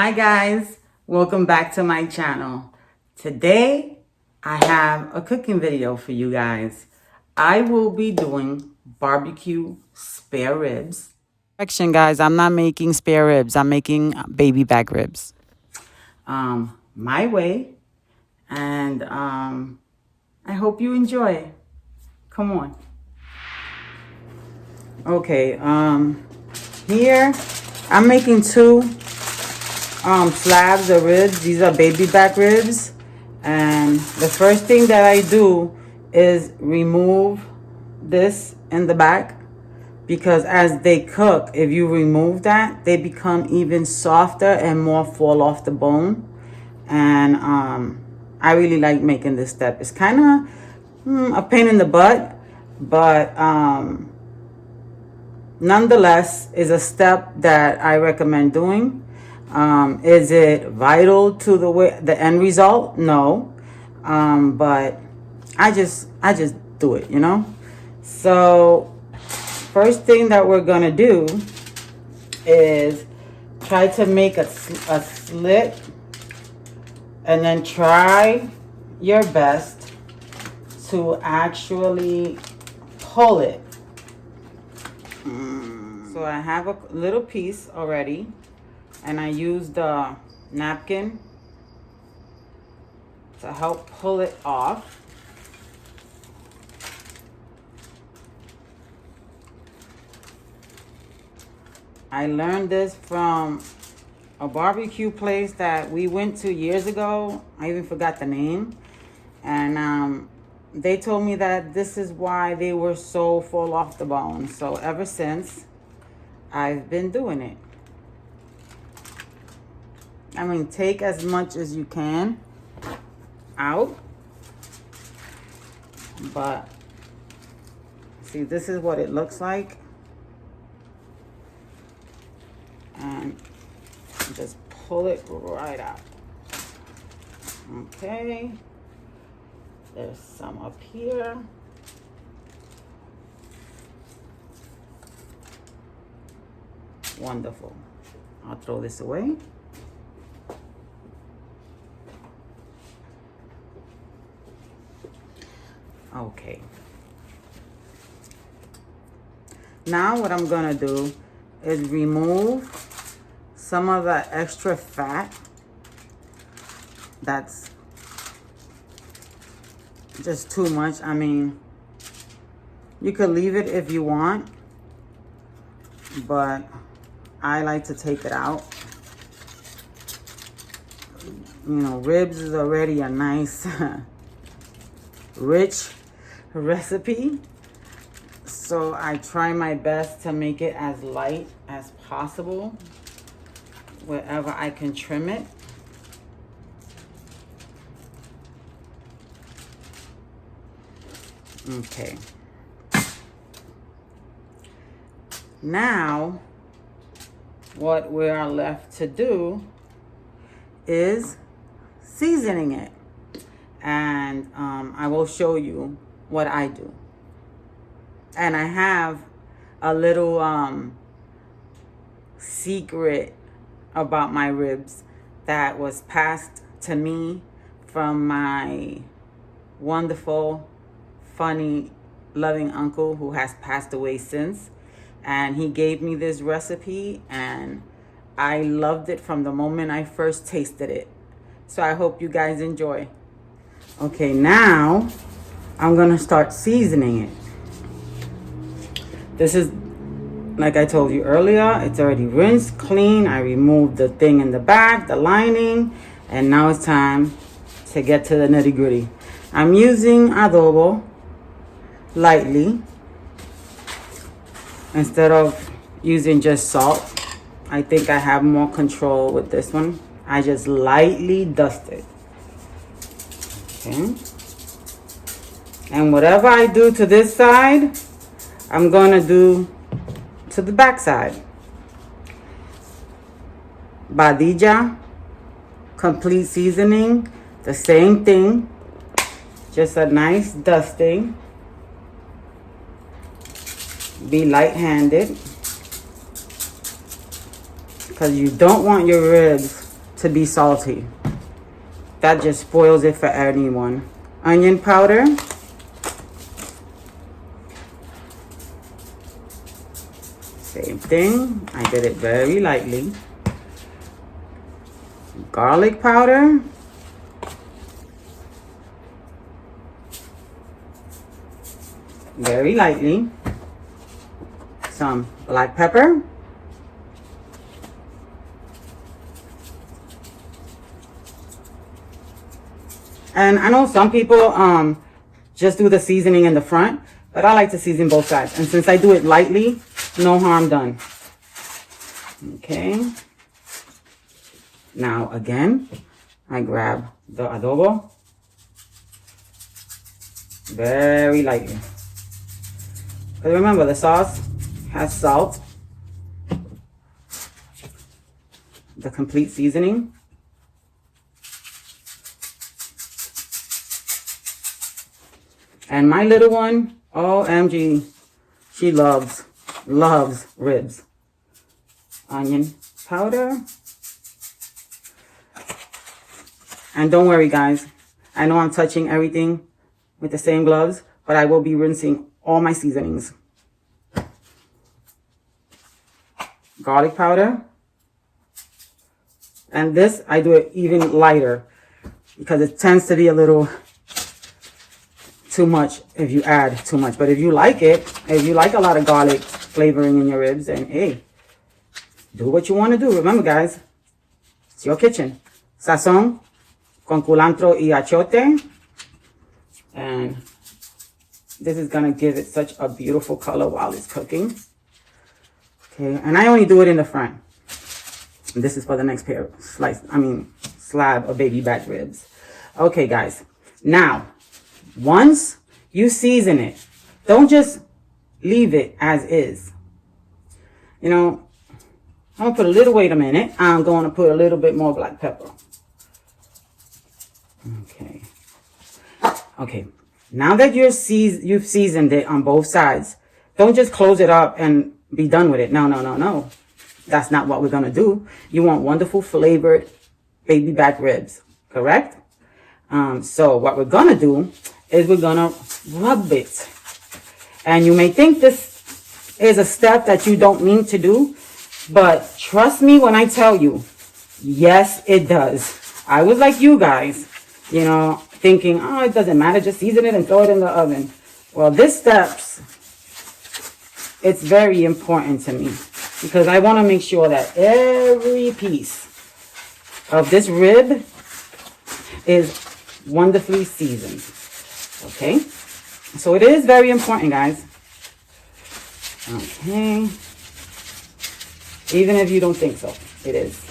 Hi guys, welcome back to my channel. Today I have a cooking video for you guys. I will be doing barbecue spare ribs. Correction guys, I'm not making spare ribs. I'm making baby back ribs. My way, and I hope you enjoy. Come on. Okay, here I'm making two slabs of ribs. These are baby back ribs, and the first thing that I do is remove this in the back, because as they cook, if you remove that, they become even softer and more fall off the bone. And I really like making this step. It's kind of a pain in the butt, but nonetheless is a step that I recommend doing. Is it vital to the end result? No. But I just do it, you know? So first thing that we're gonna do is try to make a slit, and then try your best to actually pull it. So I have a little piece already, and I used the napkin to help pull it off. I learned this from a barbecue place that we went to years ago. I even forgot the name. And they told me that this is why they were so full off the bone. So ever since, I've been doing it. I mean, take as much as you can out. But see, this is what it looks like. And just pull it right out. Okay. There's some up here. Wonderful. I'll throw this away. Okay. Now what I'm gonna do is remove some of the extra fat that's just too much. I mean, you could leave it if you want, but I like to take it out. You know, ribs is already a nice rich recipe, so I try my best to make it as light as possible wherever I can trim it. Okay. Now, what we are left to do is seasoning it. And I will show you what I do. And I have a little secret about my ribs that was passed to me from my wonderful, funny, loving uncle who has passed away since. And he gave me this recipe, and I loved it from the moment I first tasted it. So I hope you guys enjoy. Okay, now I'm gonna start seasoning it. This is, like I told you earlier, it's already rinsed clean. I removed the thing in the back, the lining, and now it's time to get to the nitty gritty. I'm using adobo lightly instead of using just salt. I think I have more control with this one. I just lightly dust it. Okay. And whatever I do to this side, I'm gonna do to the back side. Badija, complete seasoning, the same thing. Just a nice dusting. Be light-handed, because you don't want your ribs to be salty. That just spoils it for anyone. Onion powder. Same thing. I did it very lightly. Garlic powder. Very lightly. Some black pepper. And I know some people just do the seasoning in the front, but I like to season both sides. And since I do it lightly, no harm done. Okay. Now again, I grab the adobo very lightly. Because remember, the sauce has salt, the complete seasoning. And my little one, OMG, she loves ribs. Onion powder. And don't worry, guys. I know I'm touching everything with the same gloves, but I will be rinsing all my seasonings. Garlic powder. And this, I do it even lighter because it tends to be a little too much if you add too much. But if you like it, if you like a lot of garlic flavoring in your ribs, then hey, do what you want to do. Remember, guys, it's your kitchen. Sazón con culantro y achiote. And this is going to give it such a beautiful color while it's cooking. Okay, and I only do it in the front. And this is for the next pair of slab of baby back ribs. Okay, guys. Now, once you season it, don't just leave it as is. You know, I'm going to put a little, wait a minute. I'm going to put a little bit more black pepper. Okay. Okay. Now that you've seasoned it on both sides, don't just close it up and be done with it. No, no, no, no. That's not what we're going to do. You want wonderful flavored baby back ribs, correct? So what we're going to do is we're going to rub it. And you may think this is a step that you don't need to do, but trust me when I tell you, yes, it does. I was like you guys, you know, thinking, oh, it doesn't matter, just season it and throw it in the oven. Well, this steps, it's very important to me because I want to make sure that every piece of this rib is wonderfully seasoned. Okay, so it is very important, guys. Okay, even if you don't think so, it is.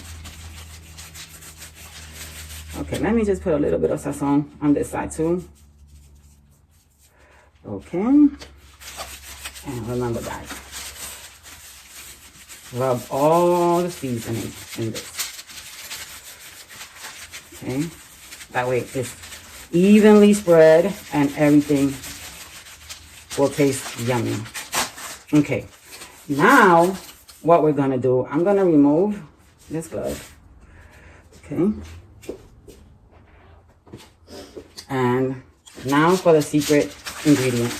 Okay, let me just put a little bit of sazon on this side too. Okay, and remember, guys, rub all the seasoning in this. Okay, that way it's evenly spread and everything will taste yummy. Okay, now what we're gonna do, I'm gonna remove this glove. Okay, and now for the secret ingredient.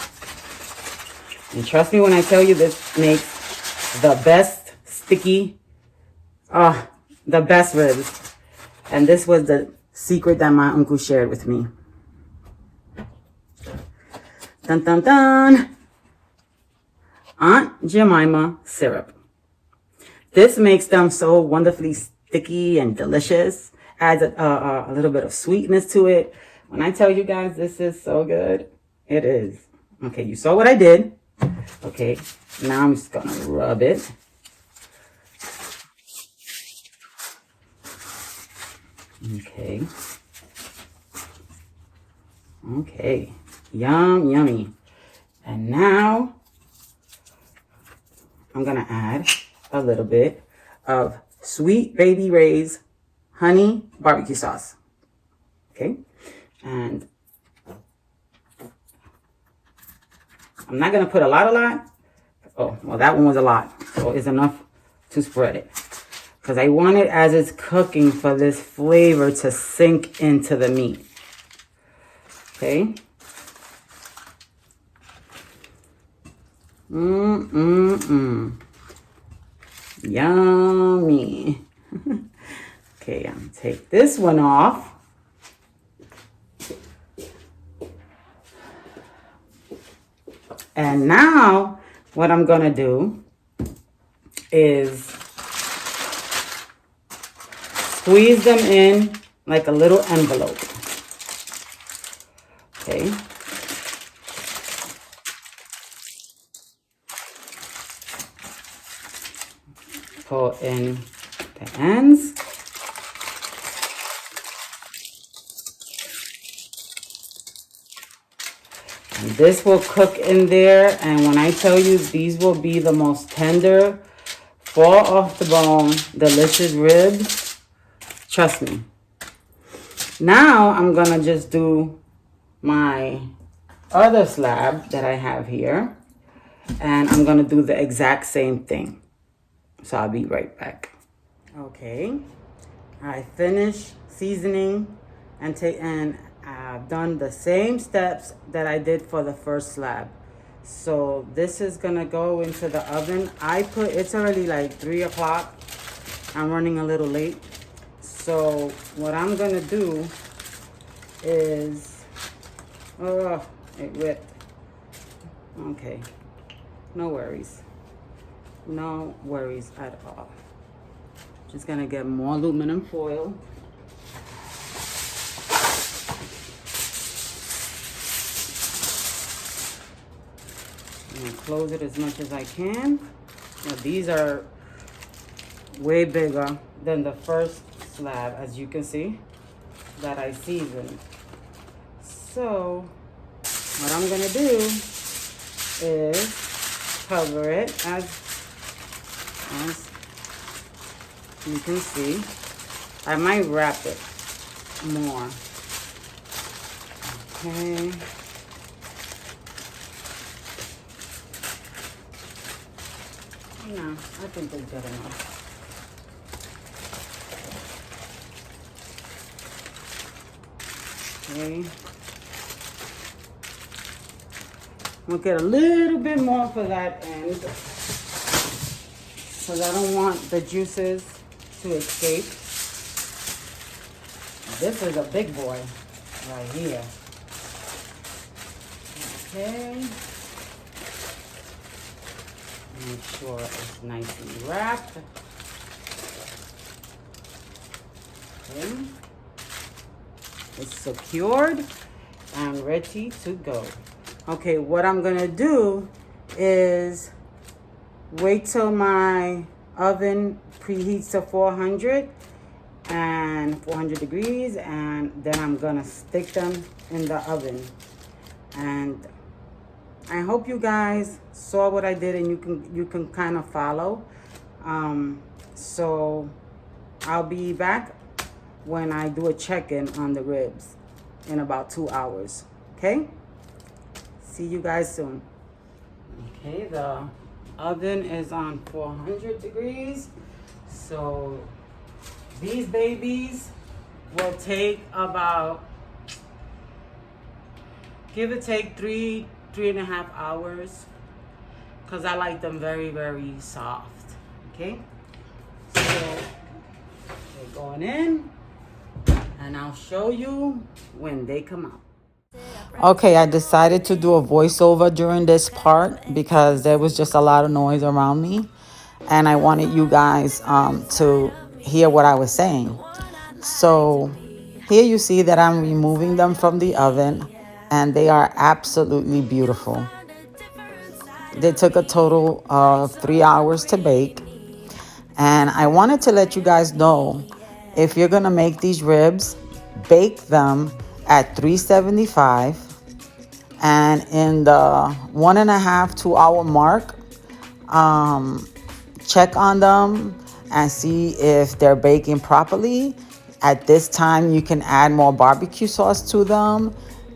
And trust me when I tell you, this makes the best sticky, the best ribs. And this was the secret that my uncle shared with me. Dun dun dun. Aunt Jemima syrup. This makes them so wonderfully sticky and delicious. Adds a little bit of sweetness to it. When I tell you guys, this is so good. It is. Okay, you saw what I did. Okay, now I'm just gonna rub it. Okay. Okay. Yum, yummy. And now I'm gonna add a little bit of Sweet Baby Ray's honey barbecue sauce. Okay. And I'm not gonna put a lot. Oh, well, that one was a lot. So it's enough to spread it. because I want it as it's cooking for this flavor to sink into the meat. Okay. Yummy. Okay, I'm gonna take this one off. And now what I'm gonna do is squeeze them in like a little envelope. Okay. Pull in the ends. And this will cook in there, and when I tell you these will be the most tender, fall off the bone, delicious ribs, trust me. Now I'm gonna just do my other slab that I have here, and I'm gonna do the exact same thing. So I'll be right back. Okay, I finished seasoning and I've done the same steps that I did for the first slab. So this is gonna go into the oven. It's already like 3 o'clock. I'm running a little late. So what I'm gonna do is, oh, it whipped. Okay, no worries. No worries at all. Just gonna get more aluminum foil. I'm gonna close it as much as I can. Now these are way bigger than the first slab, as you can see, that I seasoned. So what I'm gonna do is cover it as you can see. I might wrap it more. Okay. No, I think it's good enough. Okay. We'll get a little bit more for that end, because I don't want the juices to escape. This is a big boy right here. Okay. Make sure it's nicely wrapped. Okay. It's secured and ready to go. Okay, what I'm gonna do is wait till my oven preheats to 400 degrees, and then I'm gonna stick them in the oven. And I hope you guys saw what I did and you can kind of follow. So I'll be back when I do a check-in on the ribs in about 2 hours. Okay? See you guys soon. Okay, the oven is on 400 degrees. So these babies will take about, give or take 3.5 hours, because I like them very, very soft. Okay, so they're going in, and I'll show you when they come out. Okay, I decided to do a voiceover during this part because there was just a lot of noise around me, and I wanted you guys to hear what I was saying. So here you see that I'm removing them from the oven, and they are absolutely beautiful. They took a total of 3 hours to bake, and I wanted to let you guys know, if you're gonna make these ribs, bake them at 375, and in the 1.5 to 2 hour mark, check on them and see if they're baking properly. At this time, you can add more barbecue sauce to them,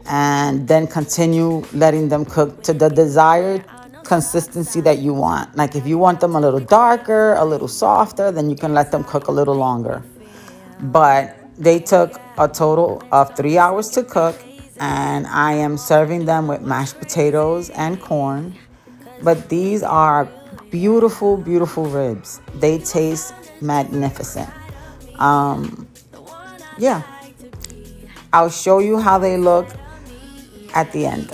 and then continue letting them cook to the desired consistency that you want. Like if you want them a little darker, a little softer, then you can let them cook a little longer. But they took a total of 3 hours to cook, and I am serving them with mashed potatoes and corn. But these are beautiful, beautiful ribs. They taste magnificent. Yeah, I'll show you how they look at the end.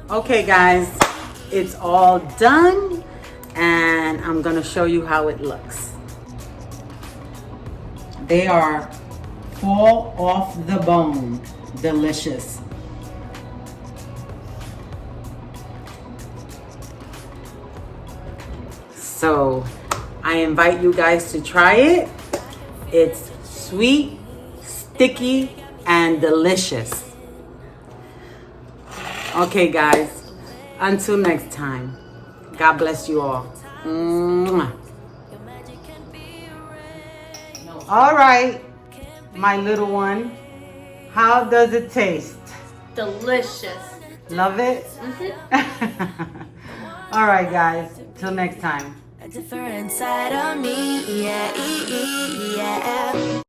Okay guys, it's all done and I'm gonna show you how it looks. They are fall off the bone, delicious. So I invite you guys to try it. It's sweet, sticky, and delicious. Okay guys, until next time, God bless you all. Mwah. All right, my little one, how does it taste? Delicious. Love it? All right guys, till next time. A different side of me, yeah.